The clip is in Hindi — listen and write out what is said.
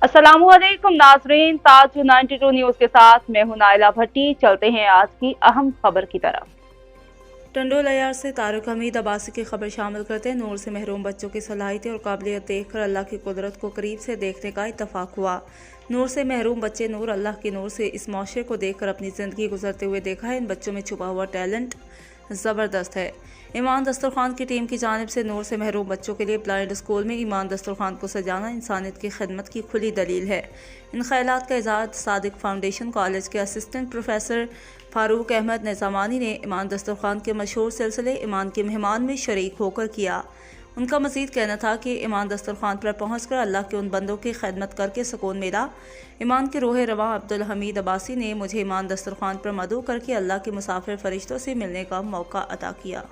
अस्सलामुअलैकुम नाजरीन, ताज 92 न्यूज के साथ मैं हूं नाइला भट्टी। चलते हैं आज की अहम खबर की तरफ। टंडोल अयार से तारिक हमीद अब्बासी की खबर शामिल करते हैं। नूर से महरूम बच्चों की सलाहियत और काबिलियत देखकर अल्लाह की कुदरत को करीब से देखने का इत्तफाक हुआ। नूर से महरूम बच्चे नूर अल्लाह की नूर से इस माशरे को देखकर अपनी ज़िंदगी गुजरते हुए देखा है। इन बच्चों में छुपा हुआ टैलेंट ज़बरदस्त है। ईमान दस्तरखान की टीम की जानिब से नूर से महरूम बच्चों के लिए ब्लाइंड स्कूल में ईमान दस्तरखान को सजाना इंसानियत की खिदमत की खुली दलील है। इन ख्यालात का इजाद सादिक फाउंडेशन कॉलेज के असिस्टेंट प्रोफेसर फारूक अहमद निज़ामानी ने ईमान दस्तरखान के मशहूर सिलसिले ईमान के मेहमान में शरीक होकर किया। उनका मज़ीद कहना था कि ईमान दस्तरखान पर पहुँच कर अल्लाह के उन बंदों की खिदमत करके सुकून मिला। ईमान के रोह रवा अब्दुल हमीद अब्बासी ने मुझे ईमान दस्तरखान पर मदऊ करके अल्लाह के मुसाफिर फरिश्तों से मिलने का मौका अता किया।